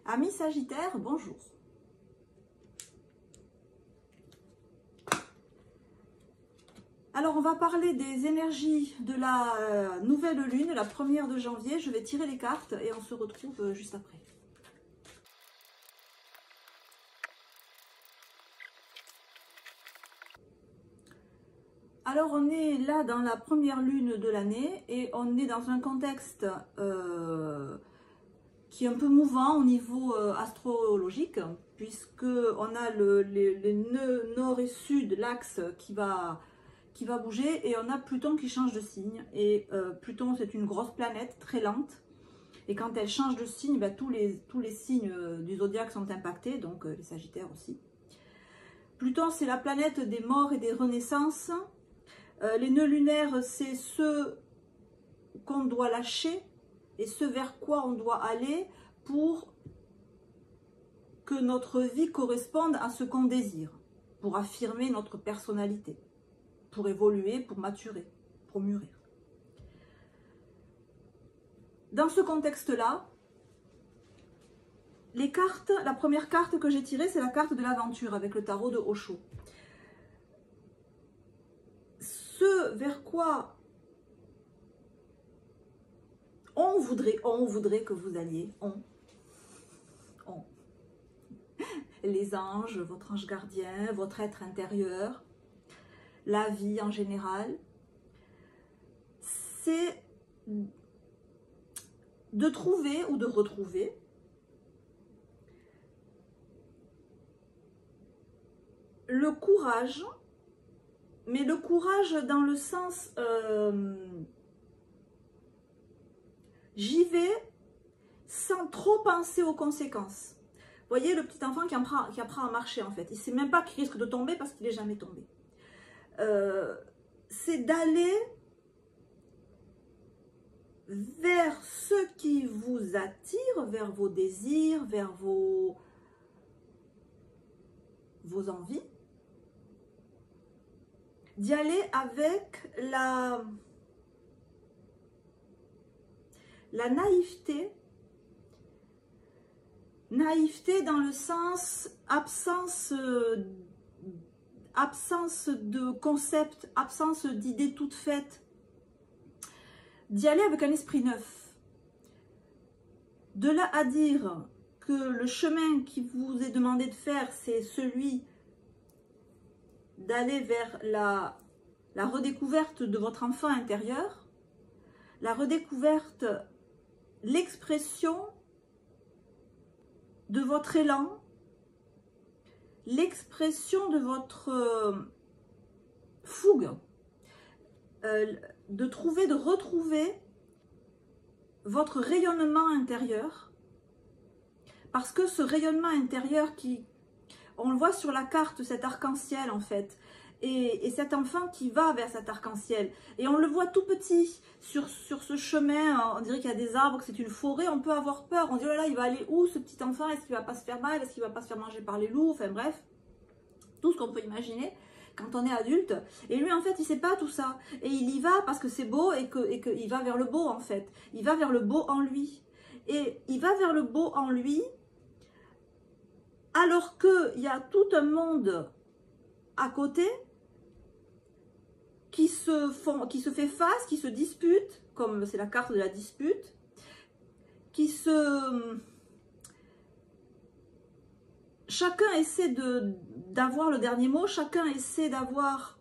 Amis Sagittaire, bonjour. Alors, on va parler des énergies de la nouvelle lune, la 1er de janvier. Je vais tirer les cartes et on se retrouve juste après. Alors, on est là dans la première lune de l'année et on est dans un contexte qui est un peu mouvant au niveau astrologique, puisque on a les nœuds nord et sud, l'axe qui va bouger, et on a Pluton qui change de signe. Et Pluton, c'est une grosse planète très lente, et quand elle change de signe, ben, tous les signes du zodiaque sont impactés, donc les Sagittaires aussi. Pluton, c'est la planète des morts et des renaissances. Les nœuds lunaires, c'est ceux qu'on doit lâcher et ce vers quoi on doit aller pour que notre vie corresponde à ce qu'on désire, pour affirmer notre personnalité, pour évoluer, pour maturer, pour mûrir. Dans ce contexte-là, les cartes, la première carte que j'ai tirée, c'est la carte de l'aventure avec le tarot de Osho. Ce vers quoi on voudrait que vous alliez, les anges, votre ange gardien, votre être intérieur, la vie en général, c'est de trouver ou de retrouver le courage, mais le courage dans le sens j'y vais sans trop penser aux conséquences. Vous voyez le petit enfant qui apprend à marcher en fait. Il ne sait même pas qu'il risque de tomber parce qu'il n'est jamais tombé. C'est d'aller vers ce qui vous attire, vers vos désirs, vers vos envies. D'y aller avec la naïveté. Naïveté dans le sens absence de concept, absence d'idées toutes faites. D'y aller avec un esprit neuf. De là à dire que le chemin qui vous est demandé de faire, c'est celui d'aller vers la redécouverte de votre enfant intérieur, la redécouverte, l'expression de votre élan, l'expression de votre fougue, de retrouver votre rayonnement intérieur, parce que ce rayonnement intérieur on le voit sur la carte, cet arc-en-ciel en fait, et cet enfant qui va vers cet arc-en-ciel, et on le voit tout petit sur ce chemin, on dirait qu'il y a des arbres, que c'est une forêt, on peut avoir peur, on dit oh là là, il va aller où ce petit enfant, est-ce qu'il va pas se faire mal, est-ce qu'il va pas se faire manger par les loups, enfin bref, tout ce qu'on peut imaginer quand on est adulte. Et lui en fait il sait pas tout ça, et il y va parce que c'est beau, et qu'il va vers le beau en fait, il va vers le beau en lui, et il va vers le beau en lui, alors qu'il y a tout un monde à côté qui se fait face, qui se dispute, comme c'est la carte de la dispute, chacun essaie d'avoir le dernier mot, chacun essaie d'avoir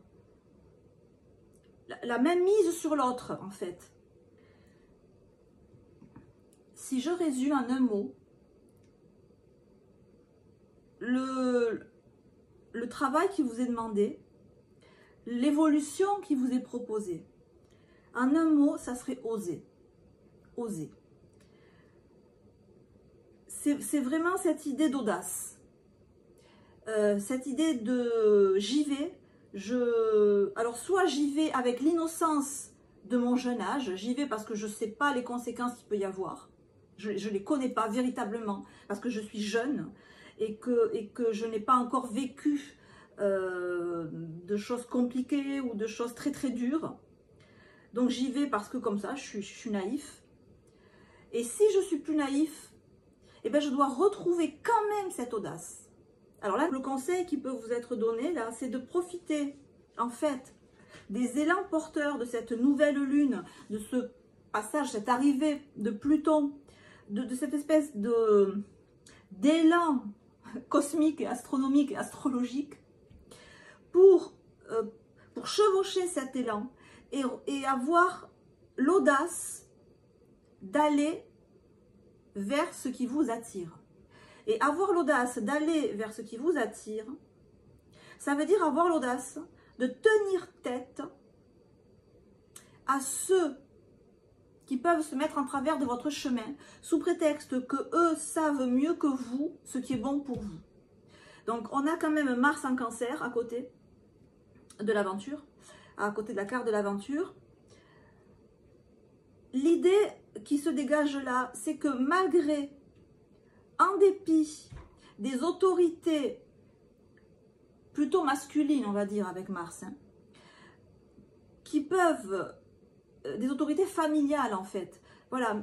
la même mise sur l'autre en fait. Si je résume en un mot, le travail qui vous est demandé, l'évolution qui vous est proposée, en un mot, ça serait oser. Oser. C'est vraiment cette idée d'audace. Cette idée de j'y vais. Alors soit j'y vais avec l'innocence de mon jeune âge, j'y vais parce que je ne sais pas les conséquences qu'il peut y avoir. Je ne les connais pas véritablement parce que je suis jeune et que je n'ai pas encore vécu de choses compliquées ou de choses très très dures. Donc j'y vais parce que comme ça, je suis naïf. Et si je suis plus naïf eh bien, je dois retrouver quand même cette audace. Alors là, le conseil qui peut vous être donné, là, c'est de profiter, en fait, des élans porteurs de cette nouvelle lune, de ce passage, cette arrivée de Pluton, de cette espèce d'élan cosmique, astronomique et astrologique, pour chevaucher cet élan et avoir l'audace d'aller vers ce qui vous attire. Et avoir l'audace d'aller vers ce qui vous attire, ça veut dire avoir l'audace de tenir tête à ceux qui peuvent se mettre en travers de votre chemin sous prétexte que eux savent mieux que vous ce qui est bon pour vous. Donc on a quand même Mars en Cancer à côté de l'aventure, à côté de la carte de l'aventure. L'idée qui se dégage là, c'est que malgré, en dépit des autorités plutôt masculines, on va dire avec Mars, hein, qui peuvent, des autorités familiales en fait, voilà,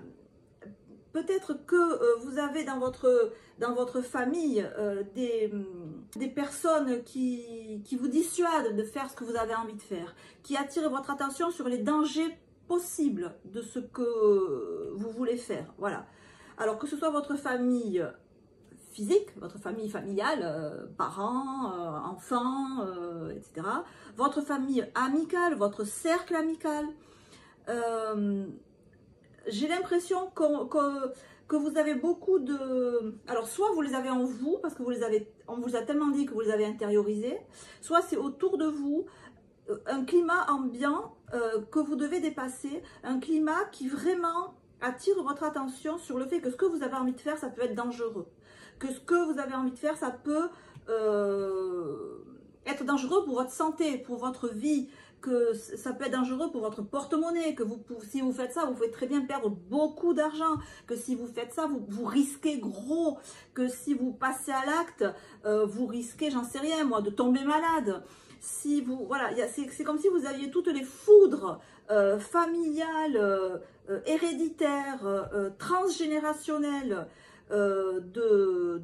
peut-être que vous avez dans votre famille des personnes qui vous dissuadent de faire ce que vous avez envie de faire, qui attirent votre attention sur les dangers possibles de ce que vous voulez faire. Voilà. Alors que ce soit votre famille physique, votre famille familiale, parents, enfants, etc. Votre famille amicale, votre cercle amical. J'ai l'impression que vous avez beaucoup de... Alors, soit vous les avez en vous, parce que on vous a tellement dit que vous les avez intériorisés, soit c'est autour de vous un climat ambiant que vous devez dépasser, un climat qui vraiment attire votre attention sur le fait que ce que vous avez envie de faire, ça peut être dangereux. Que ce que vous avez envie de faire, ça peut être dangereux pour votre santé, pour votre vie, que ça peut être dangereux pour votre porte-monnaie, que si vous faites ça, vous pouvez très bien perdre beaucoup d'argent, que si vous faites ça, vous risquez gros, que si vous passez à l'acte, vous risquez, j'en sais rien moi, de tomber malade. Si vous, voilà, c'est comme si vous aviez toutes les foudres familiales, héréditaires, transgénérationnelles, de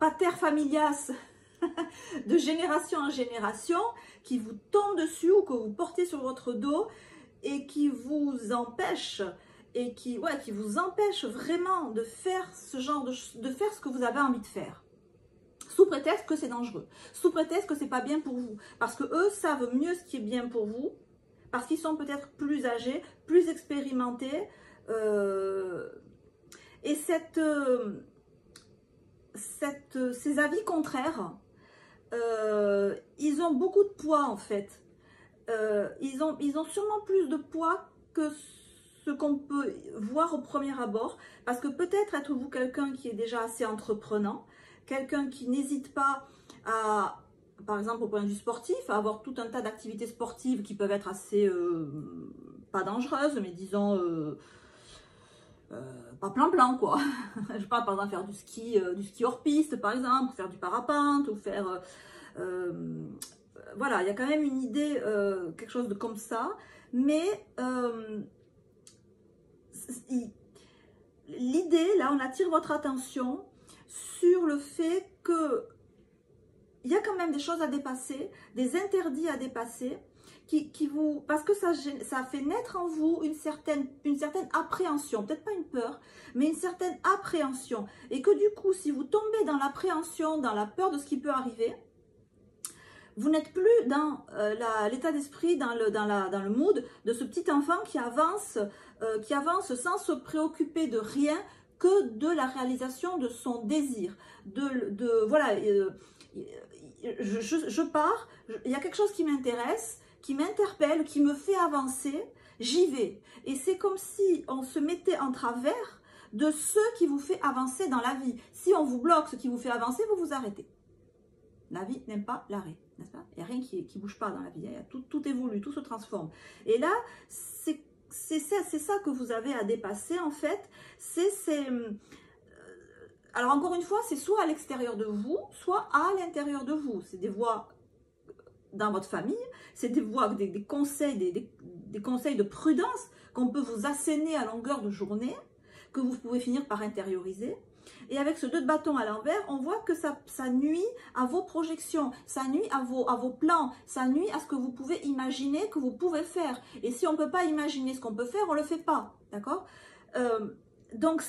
pater familias, de génération en génération, qui vous tombent dessus ou que vous portez sur votre dos et qui vous empêchent qui vous empêche vraiment de faire ce genre de faire ce que vous avez envie de faire. Sous prétexte que c'est dangereux, sous prétexte que c'est pas bien pour vous, parce que eux savent mieux ce qui est bien pour vous, parce qu'ils sont peut-être plus âgés, plus expérimentés, et ces avis contraires, ils ont beaucoup de poids en fait. Ils ont sûrement plus de poids que ce qu'on peut voir au premier abord, parce que peut-être êtes-vous quelqu'un qui est déjà assez entreprenant, quelqu'un qui n'hésite pas à, par exemple au point de vue sportif, à avoir tout un tas d'activités sportives qui peuvent être assez, pas dangereuses, mais disons, pas plan-plan quoi. Je parle par exemple faire du ski hors piste par exemple, faire du parapente, ou faire... voilà, il y a quand même une idée, quelque chose de comme ça, mais l'idée, là, on attire votre attention sur le fait que il y a quand même des choses à dépasser, des interdits à dépasser, parce que ça fait naître en vous une certaine appréhension, peut-être pas une peur, mais une certaine appréhension, et que du coup, si vous tombez dans l'appréhension, dans la peur de ce qui peut arriver, vous n'êtes plus dans l'état d'esprit, dans le mood de ce petit enfant qui avance sans se préoccuper de rien que de la réalisation de son désir. Voilà, je pars, il y a quelque chose qui m'intéresse, qui m'interpelle, qui me fait avancer, j'y vais. Et c'est comme si on se mettait en travers de ce qui vous fait avancer dans la vie. Si on vous bloque ce qui vous fait avancer, vous vous arrêtez. La vie n'aime pas l'arrêt, n'est-ce pas? Il n'y a rien qui ne bouge pas dans la vie, tout évolue, tout se transforme. Et là, c'est ça que vous avez à dépasser en fait. Alors encore une fois, c'est soit à l'extérieur de vous, soit à l'intérieur de vous. C'est des voix dans votre famille, c'est des voix, des conseils, des conseils de prudence qu'on peut vous asséner à longueur de journée, que vous pouvez finir par intérioriser. Et avec ce 2 de bâton à l'envers, on voit que ça nuit à vos projections, ça nuit à vos plans, ça nuit à ce que vous pouvez imaginer, que vous pouvez faire. Et si on ne peut pas imaginer ce qu'on peut faire, on ne le fait pas, d'accord? Donc,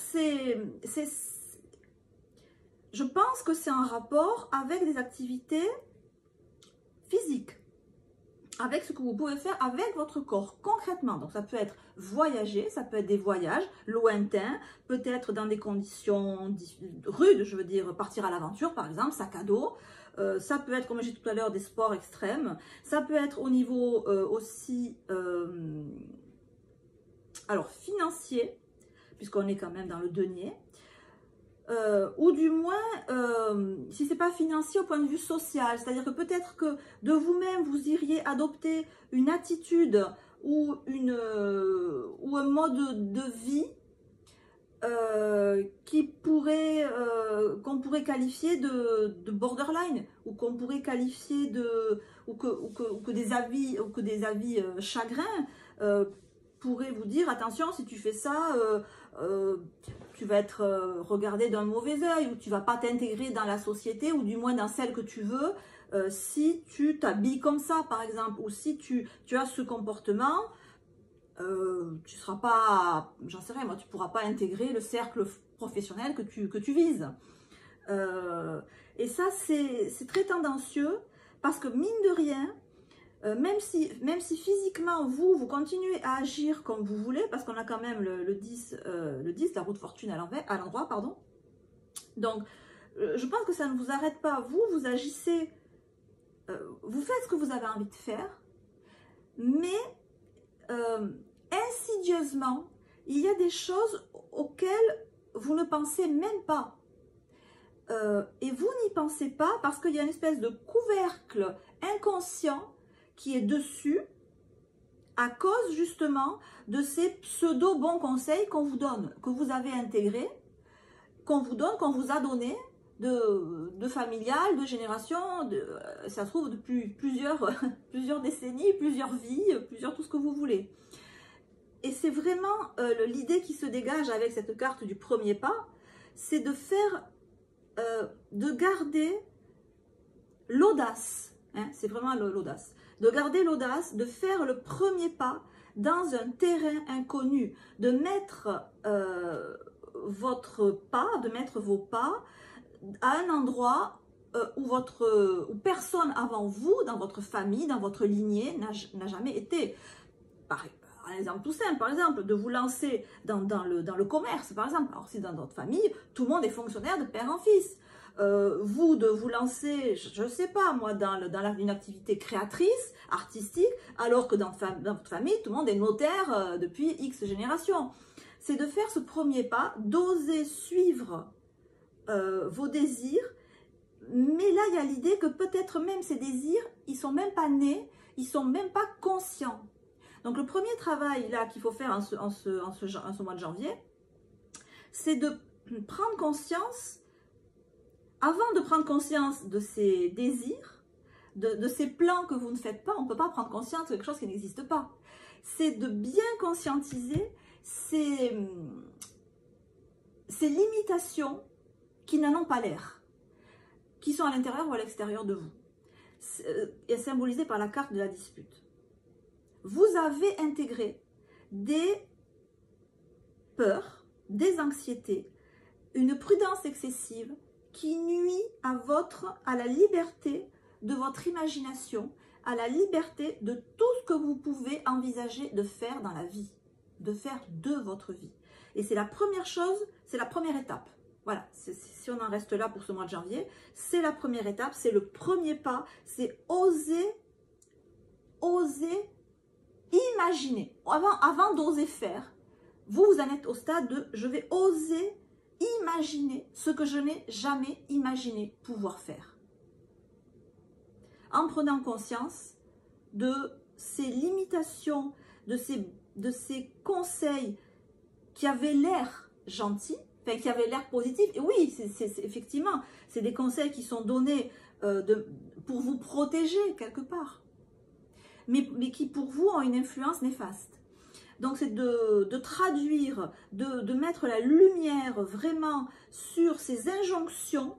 je pense que c'est un rapport avec des activités physiques, avec ce que vous pouvez faire avec votre corps, concrètement. Donc, ça peut être voyager, ça peut être des voyages lointains, peut-être dans des conditions rudes, je veux dire, partir à l'aventure, par exemple, sac à dos. Ça peut être, comme j'ai dit tout à l'heure, des sports extrêmes. Ça peut être au niveau aussi, alors, financier, puisqu'on est quand même dans le denier. Ou du moins, si ce n'est pas financier, au point de vue social. C'est-à-dire que peut-être que de vous-même, vous iriez adopter une attitude ou un mode de vie qu'on pourrait qualifier de borderline, ou qu'on pourrait qualifier ou que des avis chagrins pourraient vous dire, attention, si tu fais ça, tu vas être regardé d'un mauvais œil, ou tu ne vas pas t'intégrer dans la société, ou du moins dans celle que tu veux, si tu t'habilles comme ça, par exemple, ou si tu as ce comportement, tu ne seras pas, j'en sais rien, moi, tu ne pourras pas intégrer le cercle professionnel que tu vises. Et ça, c'est très tendancieux, parce que mine de rien, même si physiquement, vous continuez à agir comme vous voulez, parce qu'on a quand même le 10, la roue de fortune à l'endroit, pardon. Donc, je pense que ça ne vous arrête pas. Vous agissez, vous faites ce que vous avez envie de faire, mais insidieusement, il y a des choses auxquelles vous ne pensez même pas. Et vous n'y pensez pas parce qu'il y a une espèce de couvercle inconscient qui est dessus à cause justement de ces pseudo-bons conseils qu'on vous donne, que vous avez intégrés, qu'on vous a donné de familial, de génération, ça se trouve depuis plusieurs décennies, plusieurs vies, tout ce que vous voulez. Et c'est vraiment l'idée qui se dégage avec cette carte du premier pas, c'est de faire, de garder l'audace, hein, c'est vraiment l'audace, de garder l'audace, de faire le premier pas dans un terrain inconnu, de mettre vos pas à un endroit où personne avant vous, dans votre famille, dans votre lignée, n'a jamais été. Un exemple tout simple, par exemple, de vous lancer dans le commerce, par exemple. Alors, si dans votre famille, tout le monde est fonctionnaire de père en fils. Vous, de vous lancer, je ne sais pas moi, dans une activité créatrice, artistique, alors que dans votre famille, tout le monde est notaire depuis X générations. C'est de faire ce premier pas, d'oser suivre vos désirs, mais là, il y a l'idée que peut-être même ces désirs, ils ne sont même pas nés, ils ne sont même pas conscients. Donc, le premier travail là qu'il faut faire en ce mois de janvier, c'est de prendre conscience. Avant de prendre conscience de ces désirs, de ces plans que vous ne faites pas, on ne peut pas prendre conscience de quelque chose qui n'existe pas. C'est de bien conscientiser ces limitations qui n'en ont pas l'air, qui sont à l'intérieur ou à l'extérieur de vous, et symbolisées par la carte de la dispute. Vous avez intégré des peurs, des anxiétés, une prudence excessive, qui nuit à la liberté de votre imagination, à la liberté de tout ce que vous pouvez envisager de faire dans la vie, de faire de votre vie. Et c'est la première chose, c'est la première étape. Voilà, si on en reste là pour ce mois de janvier, c'est la première étape, c'est le premier pas, c'est oser imaginer. Avant d'oser faire, vous en êtes au stade de « je vais oser imaginer ce que je n'ai jamais imaginé pouvoir faire ». En prenant conscience de ces limitations, de ces conseils qui avaient l'air gentils, enfin qui avaient l'air positifs. Et oui, effectivement, c'est des conseils qui sont donnés pour vous protéger quelque part, mais qui pour vous ont une influence néfaste. Donc c'est de traduire, de mettre la lumière vraiment sur ces injonctions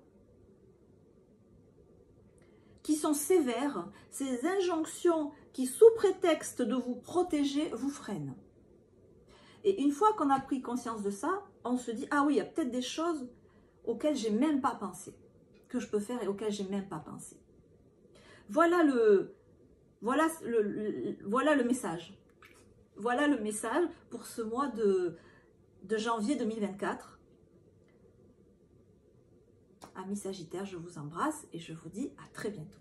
qui sont sévères, ces injonctions qui, sous prétexte de vous protéger, vous freinent. Et une fois qu'on a pris conscience de ça, on se dit, ah oui, il y a peut-être des choses auxquelles j'ai même pas pensé, que je peux faire et auxquelles j'ai même pas pensé. Voilà le message. Voilà le message pour ce mois de janvier 2024. Amis Sagittaires, je vous embrasse et je vous dis à très bientôt.